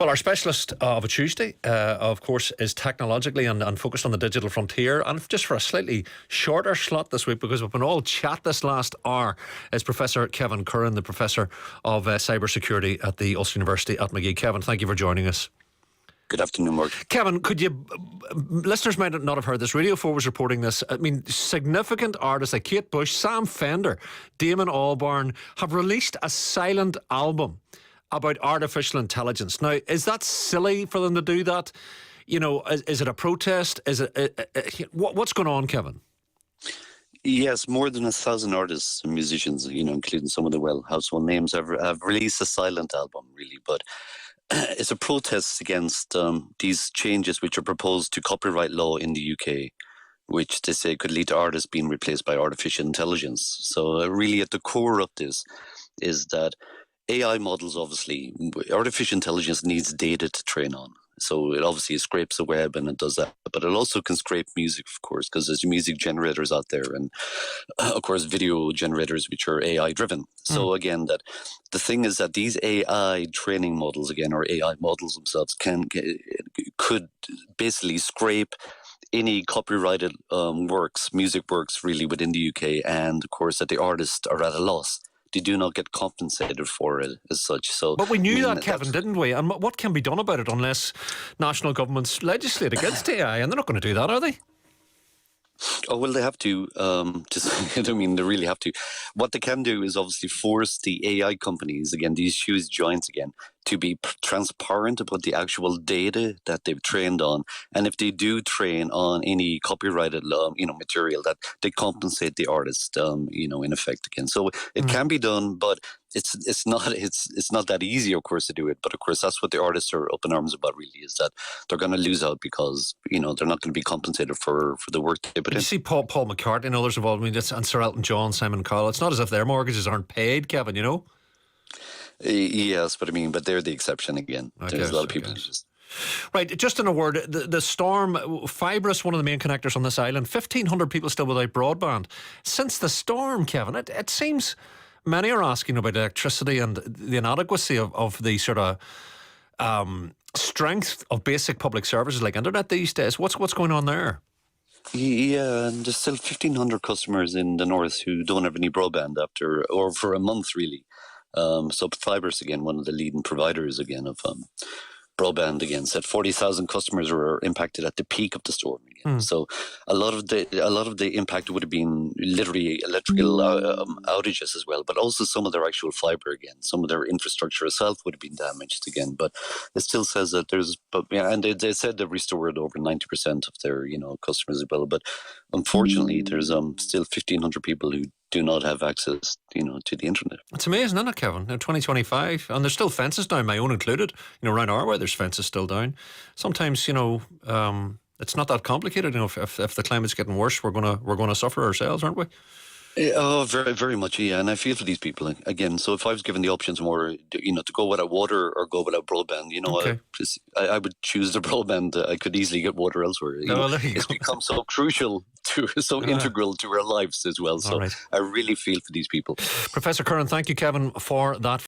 Well, our specialist of a Tuesday, of course, is technologically and focused on the digital frontier. And just for a slightly shorter slot this week, because we've been all chat this last hour, is Professor Kevin Curran, the Professor of Cybersecurity at the Ulster University at Magee. Kevin, thank you for joining us. Good afternoon, Mark. Kevin, could you, listeners might not have heard this, Radio 4 was reporting this. I mean, significant artists like Kate Bush, Sam Fender, Damon Albarn have released a silent album about artificial intelligence. Now, is that silly for them to do that? You know, is it a protest? Is it what's going on, Kevin? Yes, more than 1,000 artists and musicians, including some of the household names, have released a silent album, really. But it's a protest against these changes which are proposed to copyright law in the UK, which they say could lead to artists being replaced by artificial intelligence. So really at the core of this is that AI models, obviously, artificial intelligence needs data to train on. So it obviously scrapes the web and it does that. But it also can scrape music, of course, because there's music generators out there and, of course, video generators which are AI driven. So again, that the thing is that these AI training models, again, or AI models themselves, could basically scrape any copyrighted works, music works, really, within the UK. And, of course, that the artists are at a loss. They do not get compensated for it as such. So, but we knew that, Kevin, didn't we? And what can be done about it unless national governments legislate against AI? And they're not going to do that, are they? Oh, well, they have to. They really have to. What they can do is obviously force the AI companies, again, these huge giants again, to be transparent about the actual data that they've trained on. And if they do train on any copyrighted, material, that they compensate the artist, in effect again. So it can be done, but it's not that easy, of course, to do it. But of course, that's what the artists are up in arms about. Really, is that they're going to lose out because they're not going to be compensated for the work they put in. You see, Paul McCartney and others involved. I mean, and Sir Elton John, Simon Cowell. It's not as if their mortgages aren't paid, Kevin. You know. Yes, but they're the exception again. There's a lot of people who just. Right, just in a word, the storm, Fibrous, one of the main connectors on this island, 1,500 people still without broadband. Since the storm, Kevin, it seems many are asking about electricity and the inadequacy of the sort of strength of basic public services like internet these days. What's going on there? Yeah, and there's still 1,500 customers in the north who don't have any broadband for a month, really. So Fibrous, again, one of the leading providers, again, of broadband, again, said 40,000 customers were impacted at the peak of the storm again. So a lot of the impact would have been literally electrical outages as well, but also some of their actual fibre again, some of their infrastructure itself would have been damaged again. But it still says that and they said they've restored over 90% of their customers as well. But unfortunately, there's still 1,500 people who do not have access, to the internet. It's amazing, isn't it, Kevin? In 2025, and there's still fences down, my own included. Around our way, there's fences still down. Sometimes, it's not that complicated. If the climate's getting worse, we're gonna suffer ourselves, aren't we? Oh, very, very much, yeah. And I feel for these people again. So if I was given the options more, to go without water or go without broadband, Okay. I would choose the broadband. I could easily get water elsewhere. It's become so crucial integral to our lives as well. So right. I really feel for these people. Professor Curran, thank you, Kevin, for that.